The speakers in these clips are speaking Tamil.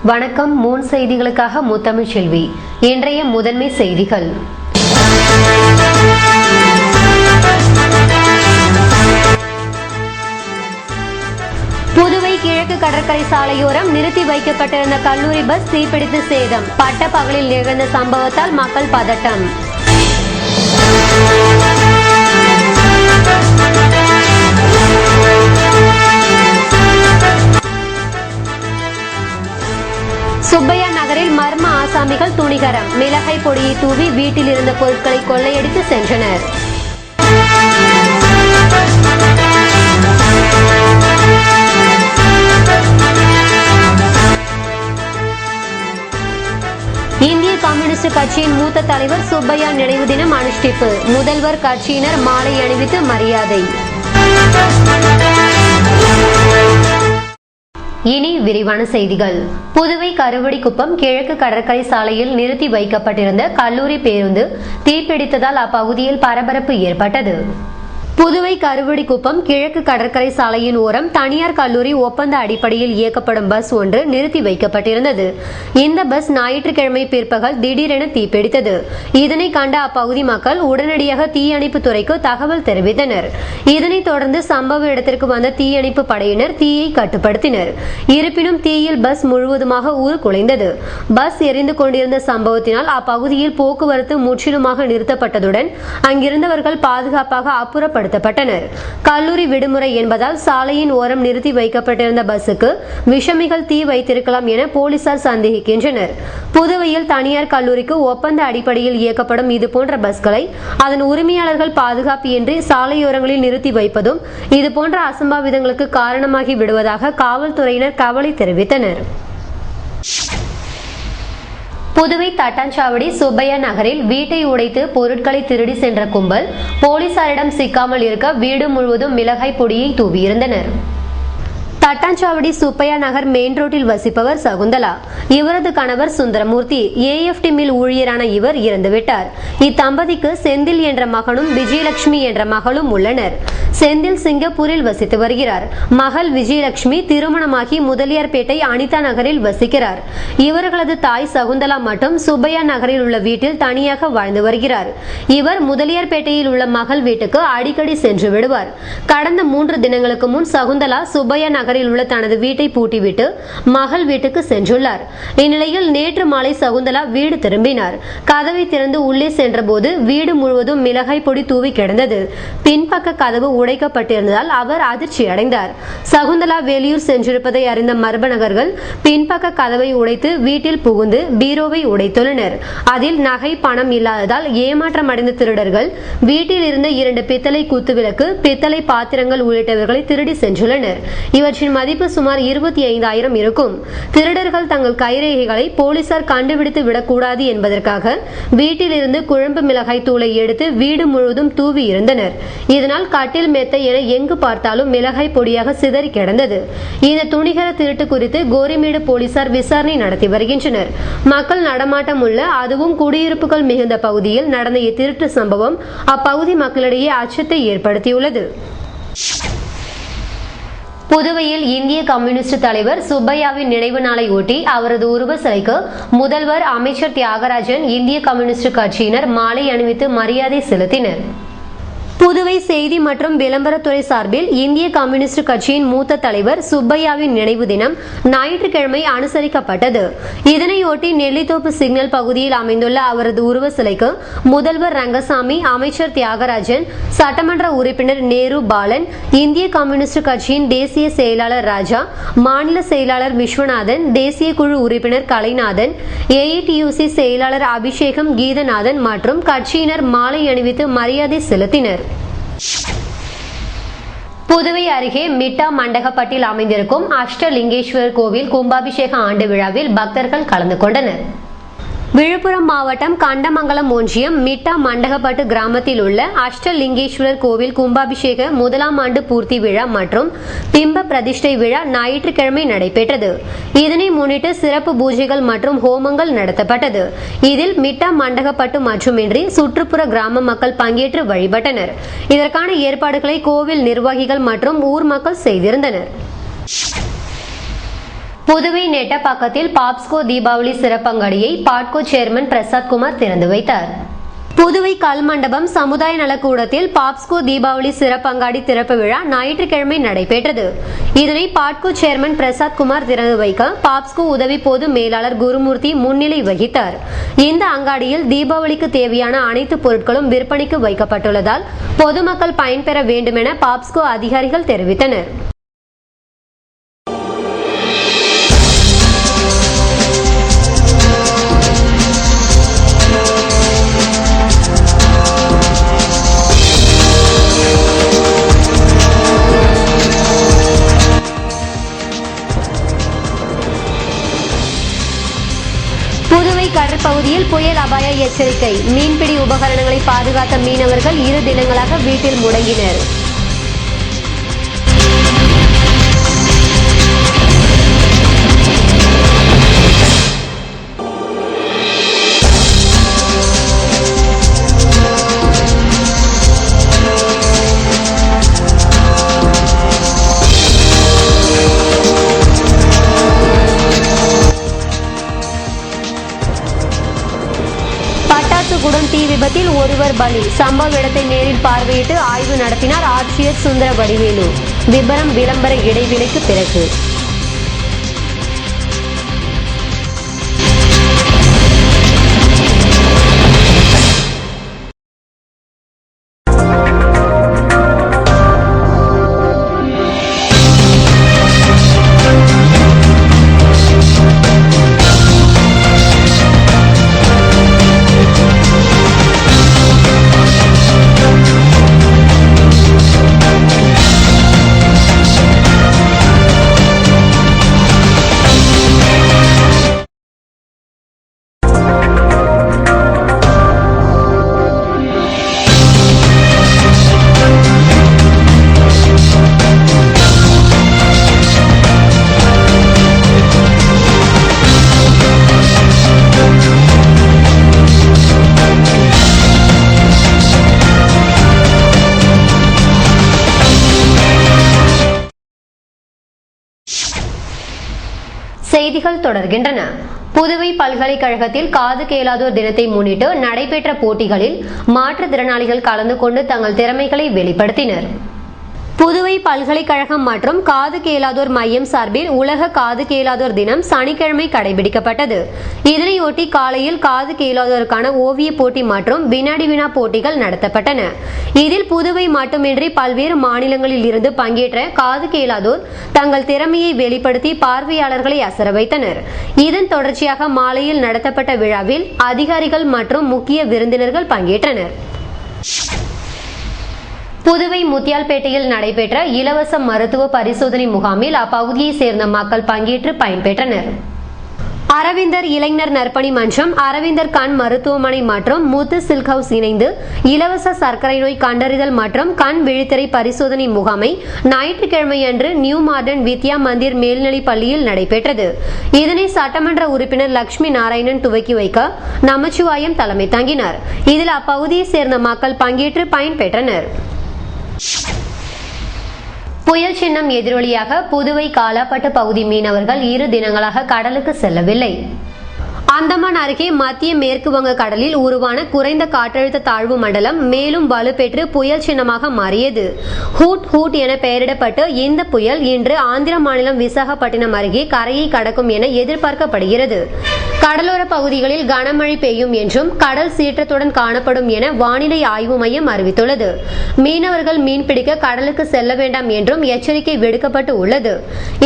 வணக்கம். மூன் செய்திகளுக்காக முத்தமிழ் செல்வி. இன்றைய முதன்மை செய்திகள். புதுவை கிழக்கு கடற்கரை சாலையோரம் நிறுத்தி வைக்கப்பட்டிருந்த கல்லூரி பஸ் தீப்பிடித்து சேதம். பட்ட பகலில் நிகழ்ந்த சம்பவத்தால் மக்கள் பதட்டம். சுப்பையா நகரில் மர்ம ஆசாமிகள் துணிகரம். மிளகாய் பொடியை தூவி வீட்டில் இருந்த பொருட்களை கொள்ளையடித்து சென்றனர். இந்திய கம்யூனிஸ்ட் கட்சியின் மூத்த தலைவர் சுப்பையா நினைவு தினம் அனுஷ்டிப்பு. முதல்வர் கட்சியினர் மாலை அணிவித்து மரியாதை. இனி விரிவான செய்திகள். புதுவை கருவடிக்குப்பம் கிழக்கு கடற்கரை சாலையில் நிறுத்தி வைக்கப்பட்டிருந்த கல்லூரி பேருந்து தீப்பிடித்ததால் அப்பகுதியில் பரபரப்பு ஏற்பட்டது. புதுவை கருவடிக்குப்பம் கிழக்கு கடற்கரை சாலையின் ஓரம் தனியார் கல்லூரி ஒப்பந்த அடிப்படையில் இயக்கப்படும் பஸ் ஒன்று நிறுத்தி வைக்கப்பட்டிருந்தது. இந்த பஸ் ஞாயிற்றுக்கிழமை பிற்பகல் திடீரென தீப்பிடித்தது. இதனை கண்ட அப்பகுதி மக்கள் உடனடியாக தீயணைப்பு துறைக்கு தகவல் தெரிவித்தனர். இதனைத் தொடர்ந்து சம்பவ இடத்திற்கு வந்த தீயணைப்பு படையினர் தீயை கட்டுப்படுத்தினர். இருப்பினும் தீயில் பஸ் முழுவதுமாக உருக்குலைந்தது. பஸ் எரிந்து கொண்டிருந்த சம்பவத்தினால் அப்பகுதியில் போக்குவரத்து முற்றிலுமாக நிறுத்தப்பட்டதுடன் அங்கிருந்தவர்கள் பாதுகாப்பாக அப்புறப்படுத்த கல்லூரி விடுமுறை என்பதால் சாலையின் ஓரம் நிறுத்தி வைக்கப்பட்டிருந்த பஸ்ஸுக்கு விஷமிகள் தீ வைத்திருக்கலாம் என போலீசார் சந்தேகிக்கின்றனர். புதுவையில் தனியார் கல்லூரிக்கு ஒப்பந்த அடிப்படையில் இயக்கப்படும் இதுபோன்ற பஸ்களை அதன் உரிமையாளர்கள் பாதுகாப்பு இன்றி சாலையோரங்களில் நிறுத்தி வைப்பதும் இதுபோன்ற அசம்பாவிதங்களுக்கு காரணமாகி விடுவதாக காவல்துறையினர் கவலை தெரிவித்தனர். புதுவை தட்டாஞ்சாவடி சுப்பையா நகரில் வீட்டை உடைத்து பொருட்களை திருடி சென்ற கும்பல் போலீசாரிடம் சிக்காமல் இருக்க வீடு முழுவதும் மிளகாய் பொடியை தூவியிருந்தனர். தட்டாஞ்சாவடி சுப்பையா நகர் மெயின் ரோட்டில் வசிப்பவர் சகுந்தலா. இவரது கணவர் சுந்தரமூர்த்தி. ஏஎஃப்டி மில் ஊழியரான இவர் இறந்துவிட்டார். இத்தம்பதிக்கு செந்தில் என்ற மகனும் விஜயலட்சுமி என்ற மகளும் உள்ளனர். செந்தில் சிங்கப்பூரில் வசித்து வருகிறார். மகள் விஜயலட்சுமி திருமணமாகி முதலியார்பேட்டை அனிதா நகரில் வசிக்கிறார். இவர்களது தாய் சகுந்தலா மட்டும் சுப்பையா நகரில் உள்ள வீட்டில் தனியாக வாழ்ந்து வருகிறார். இவர் முதலியார்பேட்டையில் உள்ள மகள் வீட்டுக்கு அடிக்கடி சென்று விடுவார். கடந்த 3 தினங்களுக்கு முன் சகுந்தலா சுப்பையா நகரில் உள்ள தனது வீட்டை பூட்டிவிட்டு மகள் வீட்டுக்கு சென்றுள்ளார். இந்நிலையில் நேற்று மாலை சகுந்தலா வீடு திரும்பினார். கதவை திறந்து உள்ளே சென்றபோது வீடு முழுவதும் மிளகாய் பொடி தூவி கிடந்தது. பின்பக்க கதவு உடைக்கப்பட்டிருந்ததால் அவர் அதிர்ச்சி அடைந்தார். சகுந்தலா வெளியூர் சென்றிருப்பதை அறிந்த மர்ம நபர்கள் பின்பக்க கதவை உடைத்து வீட்டில் புகுந்து பீரோவை உடைத்துள்ளனர். அதில் நகை பணம் இல்லாததால் ஏமாற்றம் அடைந்த திருடர்கள் வீட்டில் இருந்த 2 பித்தளை குத்துவிளக்கு, பித்தளை பாத்திரங்கள் உள்ளிட்டவர்களை திருடி சென்றுள்ளனர். இவற்றின் மதிப்பு சுமார் 25,000 இருக்கும். திருடர்கள் தங்கள் கைரேகைகளை போலீசார் கண்டுபிடித்து விடக்கூடாது என்பதற்காக வீட்டில் இருந்து குழம்பு மிளகாய் தூளை எடுத்து வீடு முழுவதும் தூவி இருந்தனர். இதனால் கட்டில் மெத்தை என எங்கு பார்த்தாலும் மிளகாய் பொடியாக சிதறி கிடந்தது. இந்த துணிகர திருட்டு குறித்து கோரிமேடு போலீசார் விசாரணை நடத்தி வருகின்றனர். மக்கள் நடமாட்டம் உள்ள அதுவும் குடியிருப்புகள் மிகுந்த பகுதியில் நடந்த இத்திருட்டு சம்பவம் அப்பகுதி மக்களிடையே அச்சத்தை ஏற்படுத்தியுள்ளது. புதுவையில் இந்திய கம்யூனிஸ்ட் தலைவர் சுப்பையாவின் நினைவு நாளை ஒட்டி அவரது உருவ சிலைக்கு முதல்வர், அமைச்சர் தியாகராஜன், இந்திய கம்யூனிஸ்ட் கட்சியினர் மாலை அணிவித்து மரியாதை செலுத்தினர். புதுவை செய்தி மற்றும் விளம்பரத்துறை சார்பில் இந்திய கம்யூனிஸ்ட் கட்சியின் மூத்த தலைவர் சுப்பையாவின் நினைவு தினம் ஞாயிற்றுக்கிழமை அனுசரிக்கப்பட்டது. இதனையொட்டி நெல்லித்தோப்பு சிக்னல் பகுதியில் அமைந்துள்ள அவரது உருவ சிலைக்கு முதல்வர் ரங்கசாமி, அமைச்சர் தியாகராஜன், சட்டமன்ற உறுப்பினர் நேரு பாலன், இந்திய கம்யூனிஸ்ட் கட்சியின் தேசிய செயலாளர் ராஜா, மாநில செயலாளர் விஸ்வநாதன், தேசிய குழு உறுப்பினர் கலைநாதன், ஏஐடியூசி செயலாளர் அபிஷேகம் கீதநாதன் மற்றும் கட்சியினர் மாலை அணிவித்து மரியாதை செலுத்தினர். புதுவை அருகே மிட்டா மண்டகப்பட்டில் அமைந்திருக்கும் அஷ்டலிங்கேஸ்வரர் கோவில் கும்பாபிஷேக ஆண்டு விழாவில் பக்தர்கள் கலந்து கொண்டனர். விழுப்புரம் மாவட்டம் கண்டமங்கலம் ஒன்றியம் மிட்டா மண்டகப்பட்டு கிராமத்தில் உள்ள அஷ்டலிங்கேஸ்வரர் கோவில் கும்பாபிஷேக 1ஆம் ஆண்டு பூர்த்தி விழா மற்றும் பிம்ப பிரதிஷ்டை விழா ஞாயிற்றுக்கிழமை நடைபெற்றது. இதனை முன்னிட்டு சிறப்பு பூஜைகள் மற்றும் ஹோமங்கள் நடத்தப்பட்டது. இதில் மிட்டா மண்டகப்பட்டு மட்டுமின்றி சுற்றுப்புற கிராம மக்கள் பங்கேற்று வழிபட்டனர். இதற்கான ஏற்பாடுகளை கோவில் நிர்வாகிகள் மற்றும் ஊர் மக்கள் செய்திருந்தனர். புதுவை நெட்டப்பாக்கத்தில் பாப்ஸ்கோ தீபாவளி சிறப்பங்காடியை பாட்கோ சேர்மன் பிரசாத் குமார் திறந்து வைத்தார். புதுவை கல்மண்டபம் சமுதாய நலக்கூடத்தில் பாப்ஸ்கோ தீபாவளி சிறப்பங்காடி திறப்பு விழா ஞாயிற்றுக்கிழமை நடைபெற்றது. இதனை பாட்கோ சேர்மன் பிரசாத் குமார் திறந்து வைக்க பாப்ஸ்கோ உதவி பொது மேலாளர் குருமூர்த்தி முன்னிலை வகித்தார். இந்த அங்காடியில் தீபாவளிக்கு தேவையான அனைத்து பொருட்களும் விற்பனைக்கு வைக்கப்பட்டுள்ளதால் பொதுமக்கள் பயன்பெற வேண்டுமென பாப்ஸ்கோ அதிகாரிகள் தெரிவித்தனர். புதுவை கடற்பகுதியில் புயல் அபாய எச்சரிக்கை. மீன்பிடி உபகரணங்களை பாதுகாத்த மீனவர்கள் 2 தினங்களாக வீட்டில் முடங்கினர். குடம் தீ விபத்தில் ஒருவர் பலி. சம்பவ இடத்தை நேரில் பார்வையிட்டு ஆய்வு நடத்தினார் ஆட்சியர் சுந்தர வடிவேலு. விபரம் விளம்பர இடைவேளைக்கு பிறகு. செய்திகள் தொடர்கின்றன. புதுவை பல்கலைக்கழகத்தில் காது கேளாதோர் தினத்தை முன்னிட்டு நடைபெற்ற போட்டிகளில் மாற்றுத்திறனாளிகள் கலந்து கொண்டு தங்கள் திறமைகளை வெளிப்படுத்தினர். புதுவை பல்கலைக்கழகம் மற்றும் காது கேளாதோர் மையம் சார்பில் உலக காது கேளாதோர் தினம் சனிக்கிழமை கடைபிடிக்கப்பட்டது. இதனையொட்டி காலையில் காது கேளாதோருக்கான ஓவிய போட்டி மற்றும் வினாடி வினா போட்டிகள் நடத்தப்பட்டன. இதில் புதுவை மட்டுமின்றி பல்வேறு மாநிலங்களில் இருந்து பங்கேற்ற காது கேளாதோர் தங்கள் திறமையை வெளிப்படுத்தி பார்வையாளர்களை அசர வைத்தனர். இதன் தொடர்ச்சியாக மாலையில் நடத்தப்பட்ட விழாவில் அதிகாரிகள் மற்றும் முக்கிய விருந்தினர்கள் பங்கேற்றனர். புதுவை முத்தியால்பேட்டையில் நடைபெற்ற இலவச மருத்துவ பரிசோதனை முகாமில் அப்பகுதியை சேர்ந்த மக்கள் பங்கேற்று பயன்பெற்றனர். அரவிந்தர் இளைஞர் நற்பணி மன்றம், அரவிந்தர் கண் மருத்துவமனை மற்றும் முத்து சில்க் ஹவுஸ் இணைந்து இலவச சர்க்கரை நோய் கண்டறிதல் மற்றும் கண் விழித்திரை பரிசோதனை முகாமை ஞாயிற்றுக்கிழமையன்று நியூ மாடர்ன் வித்யா மந்திர் மேல்நிலைப் பள்ளியில் நடைபெற்றது. இதனை சட்டமன்ற உறுப்பினர் லட்சுமி நாராயணன் துவக்கி வைக்க நமச்சிவாயம் தலைமை தாங்கினார். இதில் அப்பகுதியை சேர்ந்த மக்கள் பங்கேற்று பயன்பெற்றனர். புயல் சின்னம் எதிரொலியாக புதுவை காலாப்பட்டு பகுதி மீனவர்கள் 2 தினங்களாக கடலுக்கு செல்லவில்லை. அந்தமான் அருகே மத்திய மேற்கு வங்க கடலில் உருவான குறைந்த காற்றழுத்த தாழ்வு மண்டலம் மேலும் வலுப்பெற்று புயல் சின்னமாக மாறியது. ஹூட் ஹூட் என பெயரிடப்பட்டு இந்த புயல் இன்று ஆந்திர மாநிலம் விசாகப்பட்டினம் அருகே கரையை கடக்கும் என எதிர்பார்க்கப்படுகிறது. கடலோர பகுதிகளில் கனமழை பெய்யும் என்றும் கடல் சீற்றத்துடன் காணப்படும் என வானிலை ஆய்வு மையம் அறிவித்துள்ளது. மீனவர்கள் மீன்பிடிக்க கடலுக்கு செல்ல வேண்டாம் என்றும் எச்சரிக்கை விடுக்கப்பட்டு உள்ளது.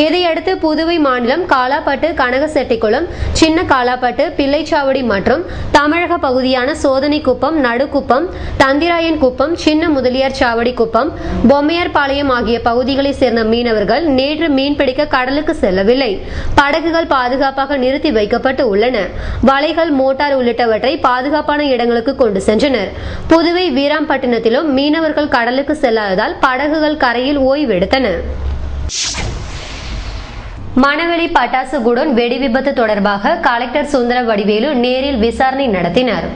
இதையடுத்து புதுவை மாநிலம் காலாப்பட்டு, கனகசெட்டிக்குளம், சின்ன காலாப்பட்டு, பிள்ளைச்சாவடி மற்றும் தமிழக பகுதியான சோதனைக்குப்பம், நடுக்குப்பம், தந்திராயன் குப்பம், சின்ன முதலியார் சாவடி குப்பம், பொம்மையார்பாளையம் ஆகிய பகுதிகளை சேர்ந்த மீனவர்கள் நேற்று மீன்பிடிக்க கடலுக்கு செல்லவில்லை. படகுகள் பாதுகாப்பாக நிறுத்தி வைக்கப்பட்டு உள்ளன. வலைகள், மோட்டார் உள்ளிட்டவற்றை பாதுகாப்பான இடங்களுக்கு கொண்டு சென்றனர். புதுவை வீராம்பட்டினத்திலும் மீனவர்கள் கடலுக்கு செல்லாததால் படகுகள் கரையில் ஓய்வெடுத்தன. மணவெளி பட்டாசு குடோன் வெடி விபத்து தொடர்பாக கலெக்டர் சுந்தர வடிவேலு நேரில் விசாரணை நடத்தினார்.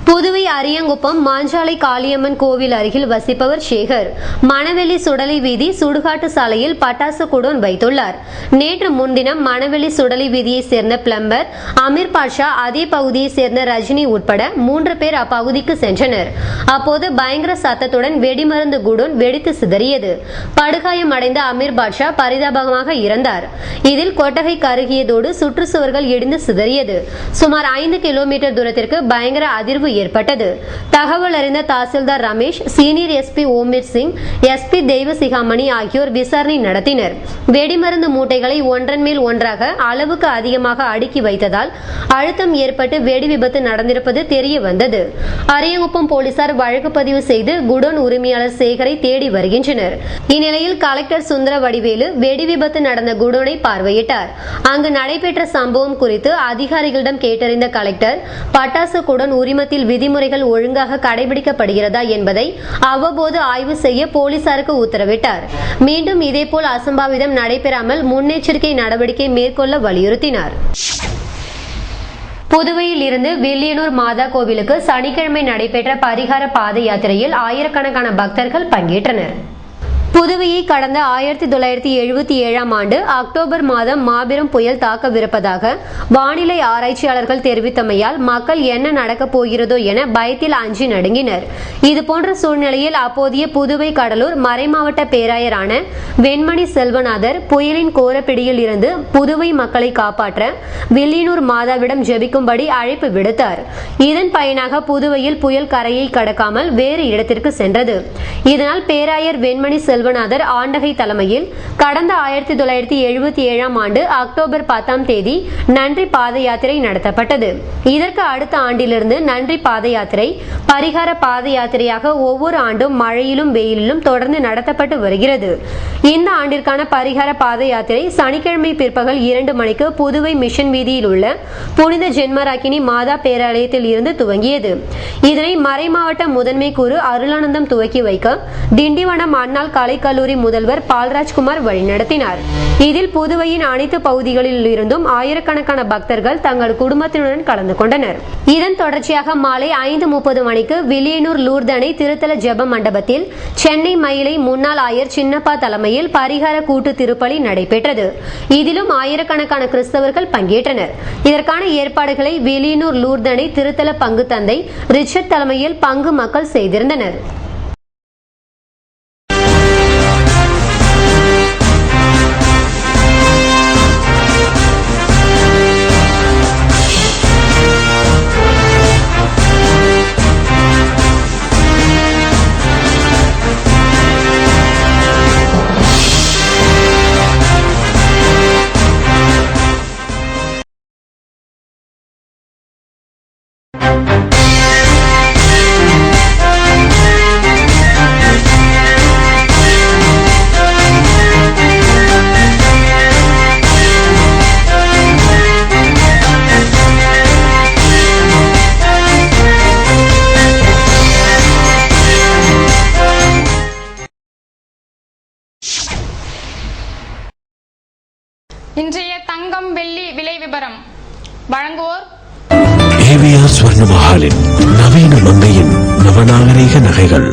புதுவை அரியங்குப்பம் மாஞ்சாலை காளியம்மன் கோவில் அருகில் வசிப்பவர் சேகர் மணவெளி சுடலை வீதி சுடுகாட்டு சாலையில் பட்டாசு குடோன் வைத்துள்ளார். நேற்று முன்தினம் மணவெளி சுடலை வீதியை சேர்ந்த பிளம்பர் அமீர் பாட்ஷா, அதே பகுதியை சேர்ந்த ரஜினி உட்பட 3 பேர் அப்பகுதிக்கு சென்றனர். அப்போது பயங்கர சத்தத்துடன் வெடிமருந்து குடோன் வெடித்து சிதறியது. படுகாயமடைந்த அமீர் பாட்ஷா பரிதாபமாக இறந்தார். இதில் கொட்டகை கருகியதோடு சுற்றுச்சுவர்கள் இடிந்து சிதறியது. சுமார் 5 கிலோமீட்டர் தூரத்திற்கு பயங்கர அதிர்வு ஏற்பட்டது. தகவல் அறிந்த தாசில்தார் Ramesh, senior SP Omeer Singh, SP Deivasigamani ஆகியோர் விசாரணை நடத்தினர். வெடிமருந்து மூட்டைகளை ஒன்றன் மேல் ஒன்றாக அளவுக்கு அதிகமாக அடுக்கி வைத்ததால் அழுத்தம் ஏற்பட்டு வெடி விபத்து நடந்திருப்பது தெரிய வந்தது. அரியங்குப்பம் போலீசார் வழக்கு பதிவு செய்து குடோன் உரிமையாளர் சேகரை தேடி வருகின்றனர். இந்நிலையில் கலெக்டர் சுந்தர வடிவேலு வெடி விபத்து நடந்த குடோனை பார்வையிட்டார். அங்கு நடைபெற்ற சம்பவம் குறித்து அதிகாரிகளிடம் கேட்டறிந்த கலெக்டர், பட்டாசு குடோன் உரிமத்தில் விதிமுறைகள் ஒழுங்காக கடைபிடிக்கப்படுகிறதா என்பதை அவ்வப்போது ஆய்வு செய்ய போலீசாருக்கு உத்தரவிட்டார். மீண்டும் இதேபோல் அசம்பாவிதம் நடைபெறாமல் முன்னெச்சரிக்கை நடவடிக்கை மேற்கொள்ள வலியுறுத்தினார். புதுவையில் இருந்து வில்லியனூர் மாதா கோவிலுக்கு சனிக்கிழமை நடைபெற்ற பரிகார பாத யாத்திரையில் ஆயிரக்கணக்கான பக்தர்கள் பங்கேற்றனர். புதுவையை கடந்த 1977ஆம் ஆண்டு அக்டோபர் மாதம் மாபெரும் புயல் தாக்கவிருப்பதாக வானிலை ஆராய்ச்சியாளர்கள் தெரிவித்தமையால் மக்கள் என்ன நடக்கப் போகிறதோ என பயத்தில் அஞ்சி நடுங்கினர். இதுபோன்ற சூழ்நிலையில் அப்போதைய புதுவை கடலூர் மறைமாவட்ட பேராயரான வெண்மணி செல்வநாதர் புயலின் கோரப்பிடியில் இருந்து புதுவை மக்களை காப்பாற்ற வில்லியனூர் மாதாவிடம் ஜெபிக்கும்படி அழைப்பு விடுத்தார். இதன் பயனாக புதுவையில் புயல் கரையை கடக்காமல் வேறு இடத்திற்கு சென்றது. இதனால் பேராயர் வெண்மணி செல்வநாதர் ஆண்டகை தலைமையில் கடந்த 1977ஆம் ஆண்டு அக்டோபர் 10ஆம் தேதி நன்றி பாத யாத்திரை நடத்தப்பட்டது. இதற்கு அடுத்த ஆண்டிலிருந்து நன்றி பாத யாத்திரை பரிகார பாத யாத்திரையாக ஒவ்வொரு ஆண்டும் மழையிலும் வெயிலிலும் தொடர்ந்து நடத்தப்பட்டு வருகிறது. இந்த ஆண்டிற்கான பரிகார பாத யாத்திரை சனிக்கிழமை பிற்பகல் 2 மணிக்கு புதுவை மிஷன் வீதியில் உள்ள புனித ஜென்மராக்கினி மாதா பேராலயத்தில் இருந்து துவங்கியது. இதனை மறைமாவட்ட முதன்மை கூறு அருளானந்தம் துவக்கி வைக்க திண்டிவனம் அண்ணாள் கலைக்கல்லூரி முதல்வர் பால்ராஜ்குமார் வழிநடத்தினார். இதில் புதுவையின் அனைத்து பகுதிகளில் இருந்தும் ஆயிரக்கணக்கான பக்தர்கள் தங்கள் குடும்பத்தினருடன் கலந்து கொண்டனர். இதன் தொடர்ச்சியாக மாலை 5:30 மணிக்கு வில்லியனூர் லூர்தனை திருத்தல ஜெப மண்டபத்தில் சென்னை மயிலை முன்னாள் ஆயர் சின்னப்பா தலைமையில் பரிகார கூட்டு திருப்பலி நடைபெற்றது. இதிலும் ஆயிரக்கணக்கான கிறிஸ்தவர்கள் பங்கேற்றனர். இதற்கான ஏற்பாடுகளை வில்லியனூர் லூர்தனை திருத்தல பங்கு தந்தை ரிச்சர்ட் தலைமையில் பங்கு மக்கள் செய்திருந்தனர். இன்றைய தங்கம் வெள்ளி விலை விபரம் வழங்குவோர் ஏவிஆர் ஸ்வர்ண மஹாலின் நவீன மங்கையின் நவநாகரீக நகைகள்.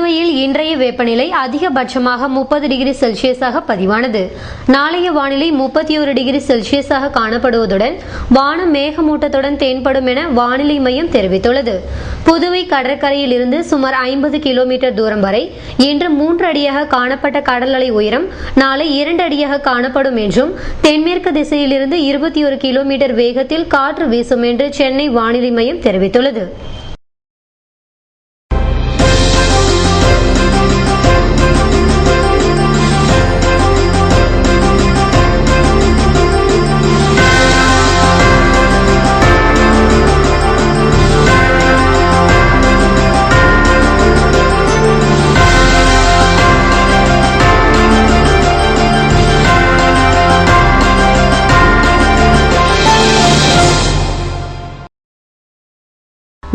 புதுவையில் இன்றைய வெப்பநிலை அதிகபட்சமாக 30 டிகிரி செல்சியஸாக பதிவானது. நாளைய வானிலை 31 டிகிரி செல்சியஸாக காணப்படுவதுடன் வானம் மேகமூட்டத்துடன் தென்படும் என வானிலை மையம் தெரிவித்துள்ளது. புதுவை கடற்கரையில் இருந்து சுமார் 50 கிலோமீட்டர் தூரம் வரை இன்று 3 அடியாக காணப்பட்ட கடல் அலை உயரம் நாளை 2 அடியாக காணப்படும் என்றும் தென்மேற்கு திசையில் இருந்து 21 கிலோமீட்டர் வேகத்தில் காற்று வீசும் என்று சென்னை வானிலை மையம் தெரிவித்துள்ளது.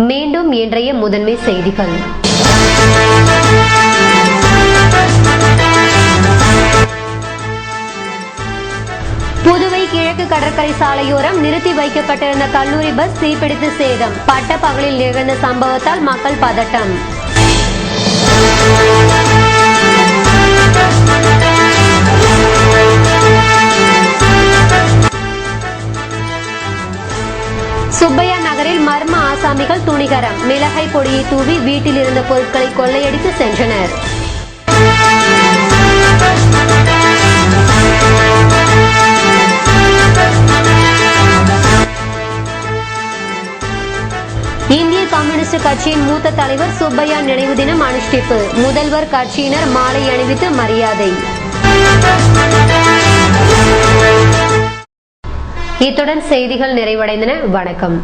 மீண்டும் இன்றைய முதன்மை செய்திகள். புதுவை கிழக்கு கடற்கரை சாலையோரம் நிறுத்தி வைக்கப்பட்டிருந்த கல்லூரி பஸ் தீப்பிடித்து சேதம். பட்ட பகலில் நிகழ்ந்த சம்பவத்தால் மக்கள் பதட்டம். சுப்பையா நகரில் மர்ம ஆசாமிகள் துணிகரம். மிளகாய் பொடியை தூவி வீட்டில் இருந்த பொருட்களை கொள்ளையடித்து சென்றனர். இந்திய கம்யூனிஸ்ட் கட்சியின் மூத்த தலைவர் சுப்பையா நினைவு தினம் அனுஷ்டிப்பு. முதல்வர் கட்சியினர் மாலை அணிவித்து மரியாதை. இத்துடன் செய்திகள் நிறைவடைந்தன. வணக்கம்.